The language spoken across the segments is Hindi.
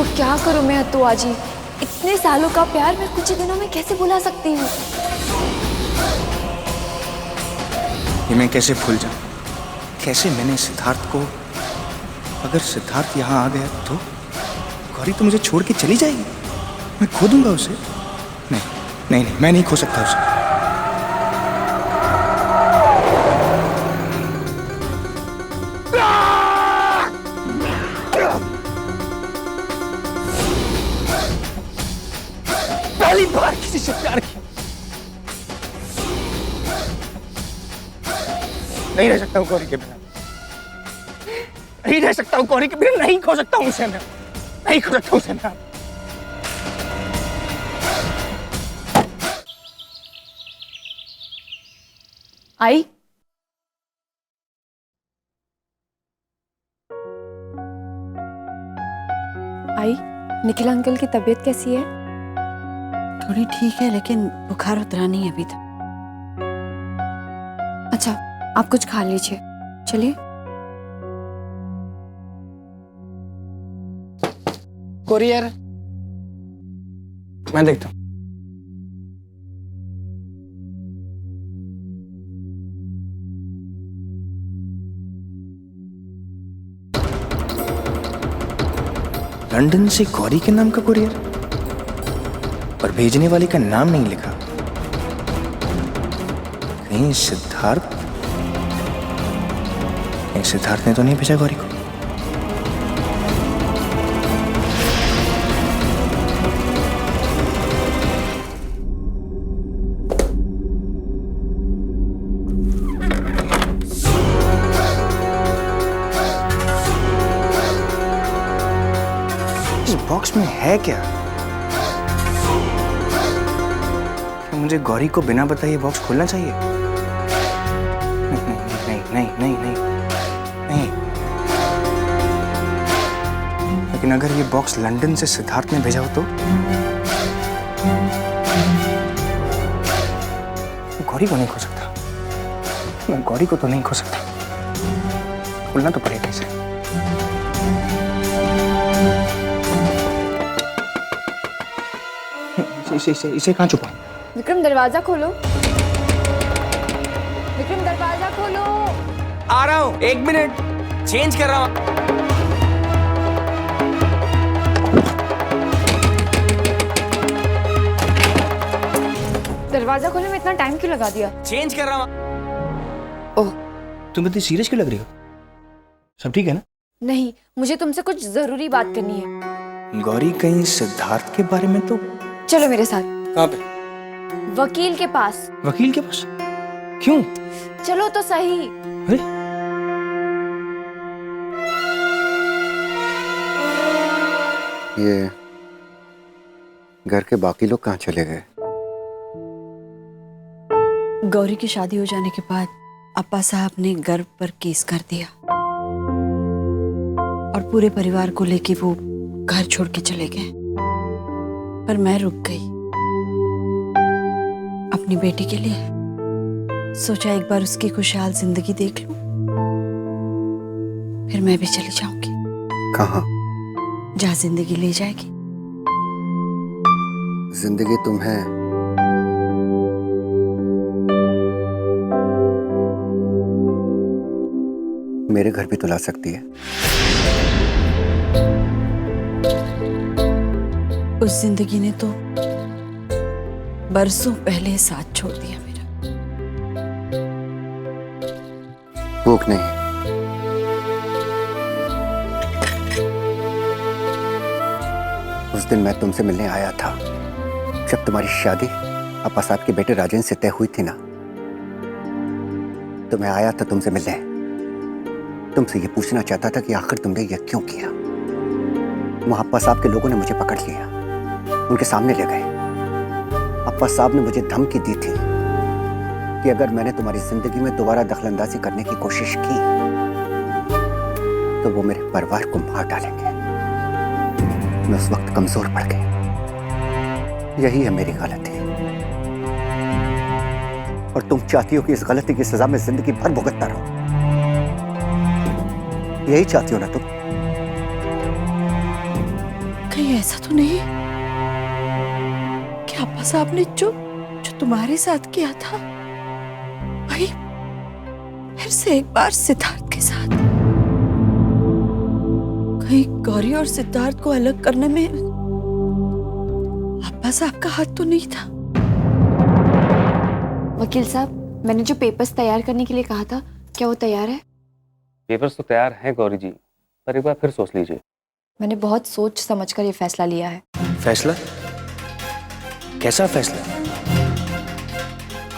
क्या करूं मैं हत्तू आजी, इतने सालों का प्यार मैं कुछ ही दिनों में कैसे भुला सकती हूँ। ये मैं कैसे भूल जाऊं? कैसे मैंने सिद्धार्थ को, अगर सिद्धार्थ यहाँ आ गया तो गौरी तो मुझे छोड़ के चली जाएगी, मैं खो दूंगा उसे। नहीं नहीं नहीं, मैं नहीं खो सकता उसे। पहली बार किसी से प्यार किया, नहीं रह सकता हूँ गौरी के बिना, नहीं रह सकता हूँ गौरी के बिना, नहीं खो सकता हूँ उसे मैं, नहीं खो सकता हूँ उसे मैं। आई आई, निखिल अंकल की तबीयत कैसी है? थोड़ी ठीक है, लेकिन बुखार उतरा नहीं है अभी तक। अच्छा, आप कुछ खा लीजिए, चलिए। कोरियर मैं देखता हूँ। लंदन से गौरी के नाम का कुरियर, पर भेजने वाले का नाम नहीं लिखा। कहीं सिद्धार्थ, कहीं सिद्धार्थ ने तो नहीं भेजा गौरी को। इस बॉक्स में है क्या? क्या मुझे गौरी को बिना बताए ये बॉक्स खोलना चाहिए? नहीं नहीं नहीं नहीं नहीं नहीं। लेकिन अगर ये बॉक्स लंदन से सिद्धार्थ ने भेजा हो तो गौरी को नहीं खो सकता, मैं गौरी को तो नहीं खो सकता, खोलना तो पड़ेगा इसे। इसे कहाँ छुपा? विक्रम दरवाजा खोलो, विक्रम दरवाजा खोलो। आ रहा हूँ, 1 मिनट, चेंज कर रहा हूँ। दरवाजा खोलने में इतना टाइम क्यों लगा दिया? चेंज कर रहा हूँ। ओह, तुम इतनी सीरियस क्यों लग रही हो? सब ठीक है ना? नहीं, मुझे तुमसे कुछ जरूरी बात करनी है। गौरी कहीं सिद्धार्थ के बारे में तो? चलो मेरे साथ। कहाँ पे? वकील के पास। वकील के पास? क्यों? चलो तो सही। अरे ये घर के बाकी लोग कहाँ चले गए? गौरी की शादी हो जाने के बाद अप्पा साहब ने गर्व पर केस कर दिया और पूरे परिवार को लेके वो घर छोड़ के चले गए। पर मैं रुक गई अपनी बेटी के लिए। सोचा एक बार उसकी खुशहाल जिंदगी देख लूं, फिर मैं भी चली जाऊंगी। कहाँ? जहाँ जिंदगी ले जाएगी। जिंदगी तुम्हें मेरे घर भी तो ला सकती है। उस जिंदगी ने तो बरसों पहले साथ छोड़ दिया मेरा। भूख नहीं। उस दिन मैं तुमसे मिलने आया था जब तुम्हारी शादी अप्पा साहब के बेटे राजेंद्र से तय हुई थी ना, तो मैं आया था तुमसे मिलने। तुमसे ये पूछना चाहता था कि आखिर तुमने ये क्यों किया। वहां अप्पा साहब के लोगों ने मुझे पकड़ लिया, उनके सामने ले गए। अप्पा साहब ने मुझे धमकी दी थी कि अगर मैंने तुम्हारी जिंदगी में दोबारा दखलंदाजी करने की कोशिश की तो वो मेरे परिवार को मार डालेंगे। मैं उस वक्त कमजोर पड़ गई। यही है मेरी गलती और तुम चाहती हो कि इस गलती की सजा मैं जिंदगी भर भुगतना रहूं। यही चाहती हो ना तुम? कहीं ऐसा तो नहीं कि अब्बा साहब ने जो तुम्हारे साथ किया था वही फिर से एक बार सिद्धार्थ के साथ? कहीं गौरी और सिद्धार्थ को अलग करने में अब्बा साहब का हाथ तो नहीं था? वकील साहब, मैंने जो पेपर्स तैयार करने के लिए कहा था, क्या वो तैयार है? पेपर्स तो तैयार हैं गौरी जी, पर एक बार फिर सोच लीजिए। मैंने बहुत सोच समझकर ये फैसला लिया है। फैसला? कैसा फैसला?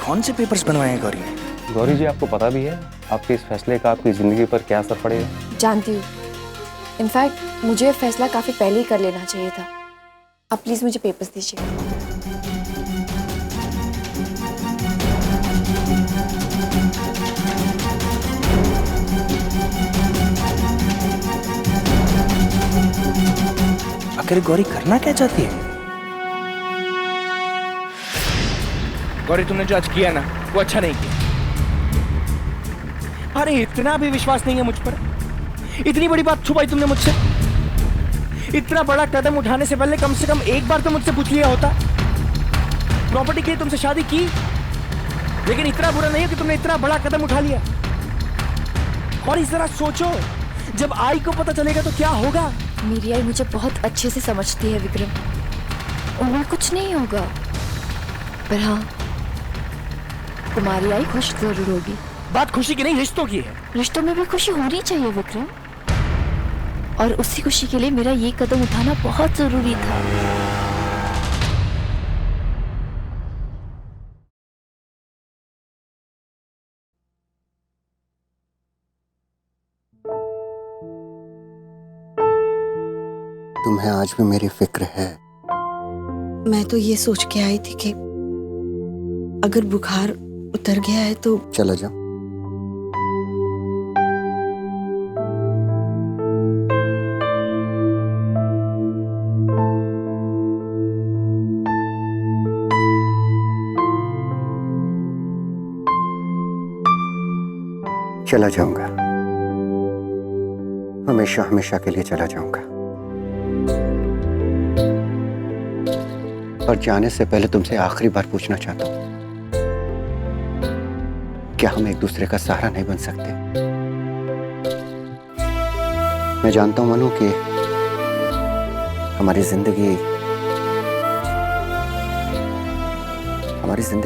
कौन से पेपर्स बनवाए हैं गौरी ने? गौरी जी, आपको पता भी है आपके इस फैसले का आपकी जिंदगी पर क्या असर पड़ेगा? जानती हूँ। इनफैक्ट मुझे ये फैसला काफी पहले ही कर लेना चाहिए था। आप प्लीज मुझे पेपर्स दीजिए। आखिर गौरी करना क्या चाहती है? गौरी, तुमने जो आज किया ना वो अच्छा नहीं किया। अरे इतना भी विश्वास नहीं है मुझ पर? इतनी बड़ी बात छुपाई तुमने मुझसे। इतना बड़ा कदम उठाने से पहले कम से कम एक बार तो मुझसे पूछ लिया होता। प्रॉपर्टी के लिए तुमसे शादी की, लेकिन इतना बुरा नहीं है कि तुमने इतना बड़ा कदम उठा लिया। और इस तरह सोचो, जब आई को पता चलेगा तो क्या होगा? मेरी आई मुझे बहुत अच्छे से समझती है विक्रम, उन्हें कुछ नहीं होगा। पर हाँ, तुम्हारी आई खुश जरूर होगी। बात खुशी की नहीं, रिश्तों की है। रिश्तों में भी खुशी होनी चाहिए विक्रम, और उसी खुशी के लिए मेरा ये कदम उठाना बहुत जरूरी था। तुम्हें आज भी मेरी फिक्र है? मैं तो ये सोच के आई थी कि अगर बुखार उतर गया है तो चला जाओ। चला जाऊंगा, हमेशा हमेशा के लिए चला जाऊंगा। और जाने से पहले तुमसे आखिरी बार पूछना चाहता हूं, क्या हम एक दूसरे का सहारा नहीं बन सकते? मैं जानता हूं मनु कि हमारी जिंदगी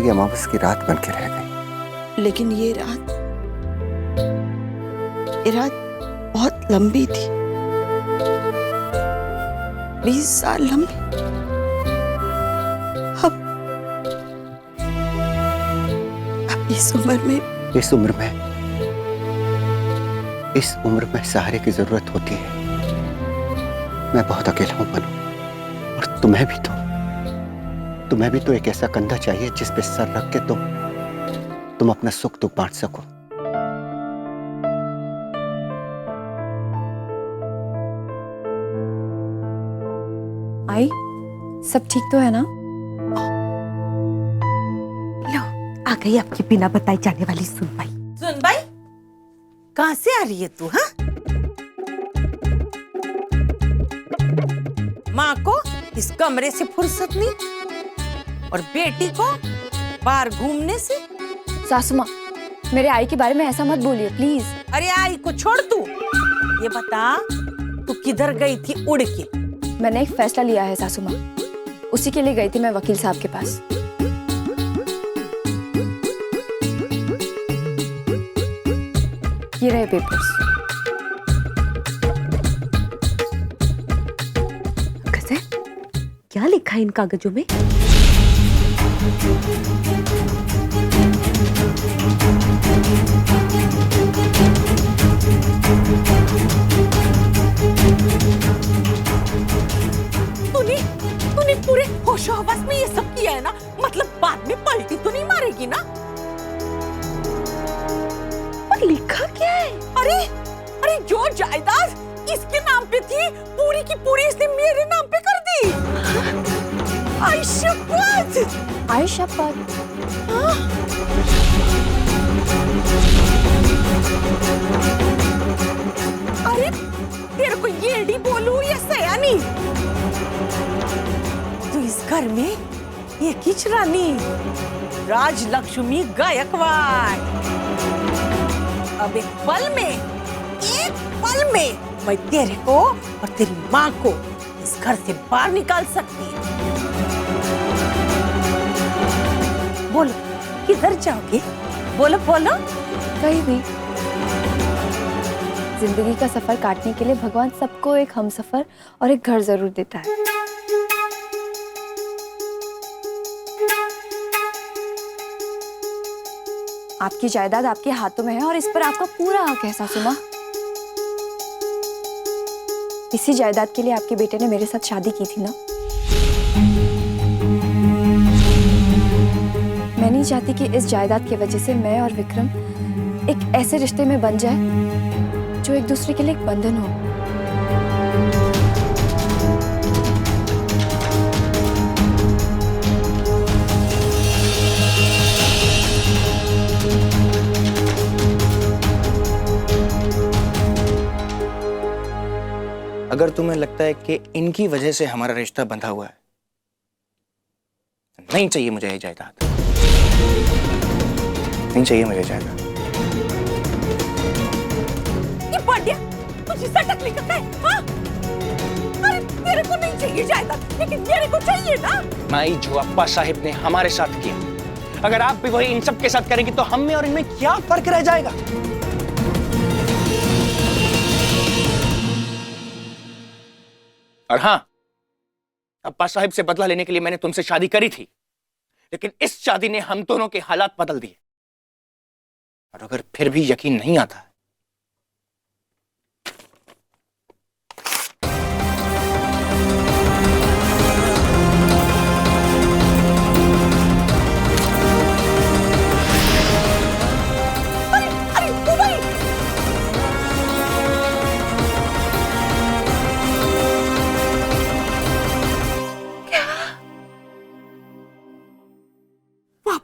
अमावस की रात बन के रह गई। लेकिन ये रात बहुत लंबी थी, 20 साल लंबी। अब इस उम्र में सहारे की जरूरत होती है। मैं बहुत अकेला हूं मनु, और तुम्हें भी तो एक ऐसा कंधा चाहिए जिस पे सर रख के तुम अपना सुख दुख बांट सको। आई, सब ठीक तो है ना? लो, आ गई आपकी बिना बताई जाने वाली सुनबाई। सुनबाई, कहां से आ रही है तू? हाँ, माँ को इस कमरे से फुर्सत नहीं, और बेटी को बाहर घूमने से। सासू माँ, मेरे आई के बारे में ऐसा मत बोलिए प्लीज। अरे आई को छोड़, तू ये बता, तू किधर गई थी उड़ के? मैंने एक फैसला लिया है सासू माँ, उसी के लिए गई थी मैं वकील साहब के पास। ये रहे पेपर्स। क्या लिखा है इन कागजों में? तूने पूरे होशो हवस में ये सब किया है ना? मतलब बाद में पलटी तो नहीं मारेगी ना? और लिखा क्या है? अरे जो जायदाद इसके नाम पे थी, पूरी की पूरी इसने मेरे नाम पे कर दी। आयशा पर अरे तेरे को येड़ी बोलूं या सयानी? घर में ये किच रानी राजलक्ष्मी गायकवाड़। अब एक पल में मैं तेरे को और तेरी माँ को इस घर से बाहर निकाल सकती है। बोलो किधर जाओगे? बोलो बोलो। कहीं भी। जिंदगी का सफर काटने के लिए भगवान सबको एक हमसफर और एक घर जरूर देता है। आपकी जायदाद आपके हाथों में है और इस पर आपका पूरा हक है सासू माँ। इसी जायदाद के लिए आपके बेटे ने मेरे साथ शादी की थी ना। मैं नहीं चाहती कि इस जायदाद की वजह से मैं और विक्रम एक ऐसे रिश्ते में बन जाए जो एक दूसरे के लिए एक बंधन हो। अगर तुम्हें लगता है कि इनकी वजह से हमारा रिश्ता बंधा हुआ है, नहीं चाहिए मुझे ये जायदाद, नहीं चाहिए मुझे जायदाद। ये पांड्या तुझे सटक लिखता है, हाँ? अरे तेरे को नहीं चाहिए जायदाद, लेकिन मेरे को चाहिए ना। माई, जो अप्पा साहिब ने हमारे साथ किया, अगर आप भी वही इन सब के साथ करेंगे तो हम में और इनमें क्या फर्क रह जाएगा? और हाँ, अप्पा साहिब से बदला लेने के लिए मैंने तुमसे शादी करी थी, लेकिन इस शादी ने हम दोनों के हालात बदल दिए। और अगर फिर भी यकीन नहीं आता,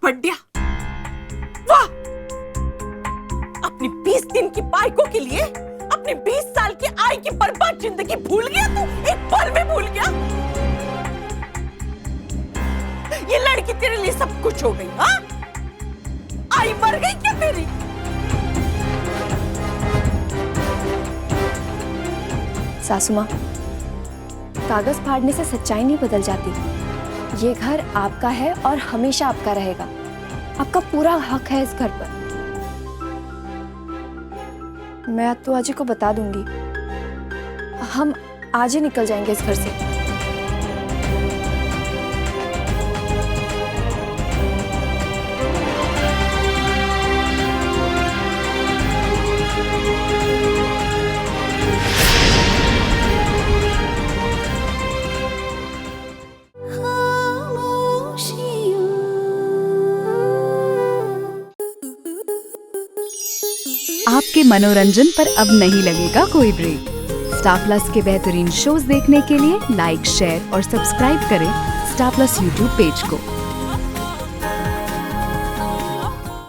पंड्या, वाह! अपनी 20 दिन की बाइकों के लिए अपनी 20 साल की आय की बर्बाद जिंदगी भूल गया तू, एक पल में भूल गया। ये लड़की तेरे लिए सब कुछ हो गई, हाँ? आई मर गई क्या तेरी? सासू माँ, कागज फाड़ने से सच्चाई नहीं बदल जाती। ये घर आपका है और हमेशा आपका रहेगा। आपका पूरा हक है इस घर पर। मैं तो आज ही को बता दूंगी, हम आज ही निकल जाएंगे इस घर से। आपके मनोरंजन पर अब नहीं लगेगा कोई ब्रेक। स्टार प्लस के बेहतरीन शोज देखने के लिए लाइक, शेयर और सब्सक्राइब करें स्टार प्लस यूट्यूब पेज को।